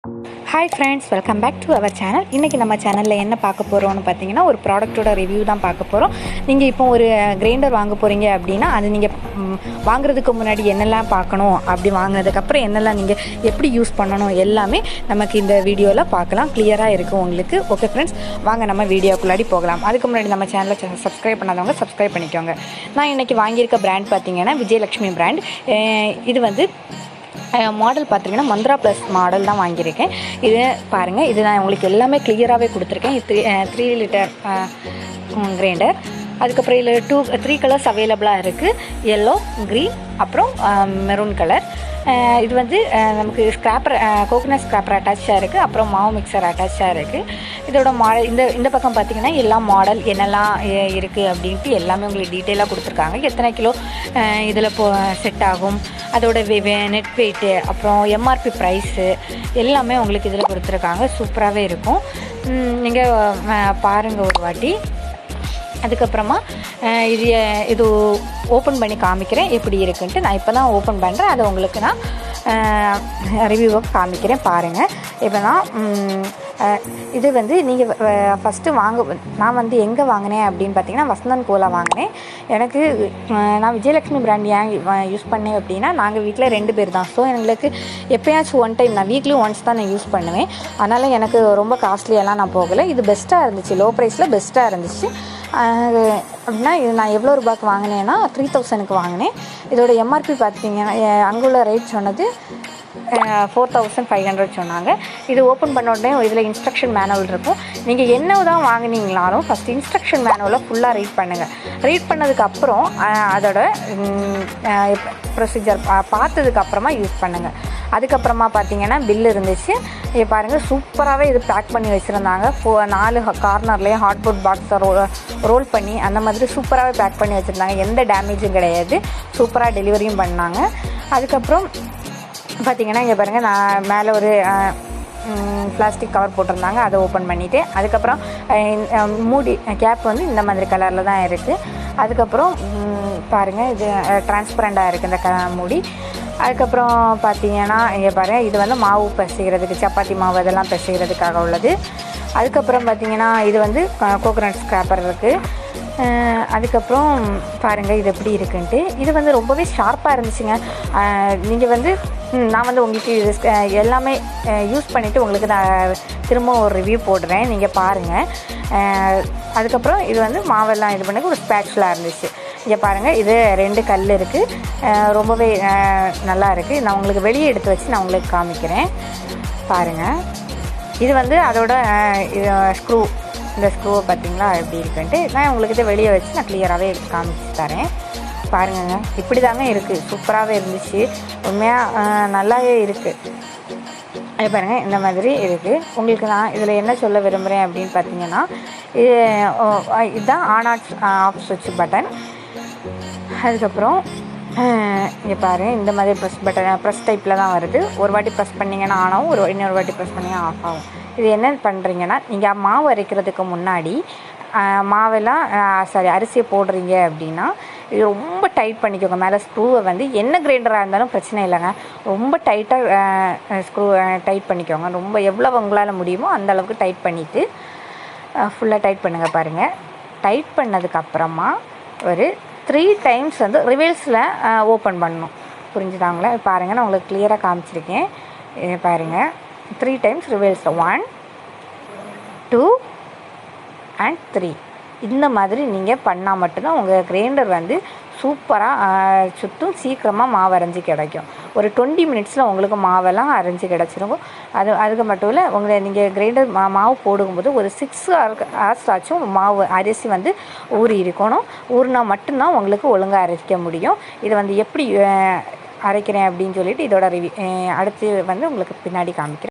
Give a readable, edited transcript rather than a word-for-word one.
Hi friends, welcome back to our channel. இன்றைக்கி நம்ம சேனலில் என்ன பார்க்க போகிறோம்னு பார்த்தீங்கன்னா, ஒரு ப்ராடக்ட்டோட ரிவ்யூ தான் பார்க்க போகிறோம். நீங்கள் இப்போ ஒரு கிரைண்டர் வாங்க போகிறீங்க அப்படின்னா, அது நீங்கள் வாங்குறதுக்கு முன்னாடி என்னெல்லாம் பார்க்கணும், அப்படி வாங்கினதுக்கப்புறம் என்னெல்லாம் நீங்கள் எப்படி யூஸ் பண்ணணும் எல்லாமே நமக்கு இந்த வீடியோவில் பார்க்கலாம். கிளியராக இருக்கும் உங்களுக்கு. ஓகே ஃப்ரெண்ட்ஸ், வாங்க நம்ம வீடியோக்குள்ளாடி போகலாம். அதுக்கு முன்னாடி நம்ம சேனலை சப்ஸ்கிரைப் பண்ணாதவங்க சப்ஸ்கிரைப் பண்ணிக்கோங்க. நான் இன்றைக்கி வாங்கியிருக்க பிராண்ட் பார்த்தீங்கன்னா விஜயலக்ஷ்மி பிராண்ட். இது வந்து மாடல் பார்த்திங்கன்னா மந்த்ரா ப்ளஸ் மாடல் தான் வாங்கியிருக்கேன். இது பாருங்கள், இது நான் உங்களுக்கு எல்லாமே கிளியராகவே கொடுத்துருக்கேன். 3 லிட்டர் கிரைண்டர். அதுக்கப்புறம் இதில் 3 கலர்ஸ் அவைலபிளாக இருக்குது. எல்லோ, க்ரீன், அப்புறம் மெரூன் கலர். இது வந்து நமக்கு ஸ்க்ராப்பர், கோகோனட் ஸ்க்ராப்பர் அட்டாச்சாக இருக்குது. அப்புறம் மாவு மிக்சர் அட்டாச்சாக இருக்குது. இதோட மாடல் இந்த பக்கம் பார்த்திங்கன்னா எல்லா மாடல் என்னெல்லாம் இருக்குது அப்படின்ட்டு எல்லாமே உங்களுக்கு டீட்டெயிலாக கொடுத்துருக்காங்க. எத்தனை கிலோ இதில் செட் ஆகும், அதோட நெட் வெயிட்டு, அப்புறம் எம்ஆர்பி ப்ரைஸு எல்லாமே உங்களுக்கு இதில் கொடுத்துருக்காங்க. சூப்பராகவே இருக்கும். நீங்கள் பாருங்கள் ஒரு வாட்டி. அதுக்கப்புறமா இது ஓப்பன் பண்ணி காமிக்கிறேன் எப்படி இருக்குன்ட்டு. நான் இப்போ தான் ஓப்பன் பண்ணுறேன், அதை உங்களுக்கு நான் ரிவ்யூவை காமிக்கிறேன் பாருங்கள். இப்போ நான் இது வந்து நீங்கள் ஃபஸ்ட்டு நான் வந்து எங்கே வாங்கினேன் அப்படின்னு பார்த்தீங்கன்னா வசந்தன் கோலா வாங்கினேன். எனக்கு நான் விஜயலக்ஷ்மி பிராண்ட் ஏன் யூஸ் பண்ணேன் அப்படின்னா, நாங்கள் வீட்டில் 2 பேர் தான். ஸோ எங்களுக்கு எப்போயாச்சும் ஒன் டைம், நான் வீக்லி ஒன்ஸ் தான் நான் யூஸ் பண்ணுவேன். அதனால் எனக்கு ரொம்ப காஸ்ட்லியெல்லாம் நான் போகலை. இது பெஸ்ட்டாக இருந்துச்சு, லோ ப்ரைஸில் பெஸ்ட்டாக இருந்துச்சு. அப்படின்னா இது நான் எவ்வளோ ரூபாய்க்கு வாங்கினேன்னா 3000க்கு வாங்கினேன். இதோட எம்ஆர்பி பார்த்தீங்கன்னா அங்குள்ள ரேட் சொன்னது 4500 சொன்னாங்க. இது ஓப்பன் பண்ண உடனே இதில் இன்ஸ்ட்ரக்ஷன் மேனுவல் இருக்கும். நீங்கள் என்ன தான் வாங்கினீங்களாலும் ஃபஸ்ட் இன்ஸ்ட்ரக்ஷன் மேனுவலை ஃபுல்லாக ரீட் பண்ணுங்கள். ரீட் பண்ணதுக்கப்புறம் அதோட ப்ரொசீஜர் பார்த்ததுக்கப்புறமா யூஸ் பண்ணுங்கள். அதுக்கப்புறமா பார்த்தீங்கன்னா பில் இருந்துச்சு. இங்கே பாருங்கள், சூப்பராகவே இது பேக் பண்ணி வச்சுருந்தாங்க. 4 கார்னர்லேயும் ஹாட்போர்ட் பாக்ஸை ரோல் பண்ணி அந்த மாதிரி சூப்பராகவே பேக் பண்ணி வச்சுருந்தாங்க. எந்த டேமேஜும் கிடையாது. சூப்பராக டெலிவரியும் பண்ணாங்க. அதுக்கப்புறம் பார்த்திங்கன்னா இங்கே பாருங்கள், நான் மேலே ஒரு பிளாஸ்டிக் கவர் போட்டிருந்தாங்க, அதை ஓப்பன் பண்ணிவிட்டு அதுக்கப்புறம் மூடி கேப் வந்து இந்த மாதிரி கலரில் தான் இருக்குது. அதுக்கப்புறம் பாருங்கள், இது டிரான்ஸ்பரண்டாக இருக்குது இந்த மூடி. அதுக்கப்புறம் பார்த்தீங்கன்னா இங்கே பாருங்கள், இது வந்து மாவு பிசைகிறதுக்கு, சப்பாத்தி மாவு இதெல்லாம் பிசைகிறதுக்காக உள்ளது. அதுக்கப்புறம் பார்த்திங்கன்னா இது வந்து கோகோனட் ஸ்க்ராப்பர் இருக்குது. அதுக்கப்புறம் பாருங்கள் இது எப்படி இருக்குன்ட்டு. இது வந்து ரொம்பவே ஷார்ப்பாக இருந்துச்சுங்க. நீங்கள் வந்து நான் வந்து உங்களுக்கு இது எல்லாமே யூஸ் பண்ணிவிட்டு உங்களுக்கு நான் திரும்ப ஒரு ரிவ்யூ போடுறேன், நீங்கள் பாருங்கள். அதுக்கப்புறம் இது வந்து மாவெல்லாம் இது பண்ணி ஒரு ஸ்பேட்சுலாக இருந்துச்சு. இங்கே பாருங்கள், இது 2 கல் இருக்குது. ரொம்பவே நல்லா இருக்குது. நான் உங்களுக்கு வெளியே எடுத்து வச்சு நான் உங்களுக்கு காமிக்கிறேன் பாருங்கள். இது வந்து அதோட இது ஸ்க்ரூ, இந்த ஸ்க்ரூவை பார்த்திங்களா எப்படி இருக்குன்ட்டு. நான் உங்களுக்கு இதை வெளியே வச்சு நான் கிளியராகவே காமிச்சு தரேன் பாருங்கங்க. இப்படி தாங்க இருக்குது. சூப்பராகவே இருந்துச்சு. உண்மையாக நல்லாவே இருக்குது. அது பாருங்கள், இந்த மாதிரி இருக்குது. உங்களுக்கு நான் இதில் என்ன சொல்ல விரும்புகிறேன் அப்படின்னு பார்த்தீங்கன்னா, இதுதான் ஆஃப் சுவிட்ச் பட்டன். அதுக்கப்புறம் இங்கே பாருங்கள், இந்த மாதிரி ப்ரெஸ் டைப்பில் தான் வருது. ஒரு வாட்டி ப்ரெஸ் பண்ணிங்கன்னா ஆன் ஆகும், இன்னொரு வாட்டி ப்ரெஸ் பண்ணிங்கன்னா ஆஃப் ஆகும். இது என்ன பண்ணுறீங்கன்னா, நீங்கள் மாவு அரைக்கிறதுக்கு முன்னாடி மாவெல்லாம் அரிசியை போடுறீங்க அப்படின்னா இது ரொம்ப டைட் பண்ணிக்கோங்க. மேலே ஸ்க்ரூவை வந்து என்ன கிரைண்டராக இருந்தாலும் பிரச்சனை இல்லைங்க, ரொம்ப டைட்டாக ஸ்க்ரூ டைட் பண்ணிக்கோங்க. ரொம்ப எவ்வளோ உங்களால் முடியுமோ அந்த அளவுக்கு டைட் பண்ணிவிட்டு ஃபுல்லாக டைட் பண்ணுங்கள் பாருங்கள். டைட் பண்ணதுக்கப்புறமா ஒரு 3 டைம்ஸ் வந்து ரிவர்ஸில் ஓப்பன் பண்ணணும். புரிஞ்சுதாங்களா? பாருங்கள், நான் உங்களுக்கு கிளியராக காமிச்சிருக்கேன். பாருங்கள், 3 டைம்ஸ் ரிவர்ஸில் 1, 2 and 3. இந்த மாதிரி நீங்கள் பண்ணால் மட்டும்தான் உங்கள் கிரைண்டர் வந்து சூப்பராக சுற்றும், சீக்கிரமாக மாவு அரைஞ்சி கிடைக்கும். ஒரு 20 மினிட்ஸில் உங்களுக்கு மாவெல்லாம் அரைஞ்சி கிடச்சிருக்கும். அதுக்கு மட்டும் இல்லை, நீங்கள் கிரைண்டர் மாவு போடும்போது ஒரு 6 hours ஆச்சும் மாவு அரிசி வந்து ஊறி இருக்கணும். ஊறினா மட்டும்தான் உங்களுக்கு ஒழுங்காக அரைக்க முடியும். இதை வந்து எப்படி அரைக்கிறேன் அப்படின்னு சொல்லிட்டு இதோட அடுத்து வந்து உங்களுக்கு பின்னாடி காமிக்கிறேன்.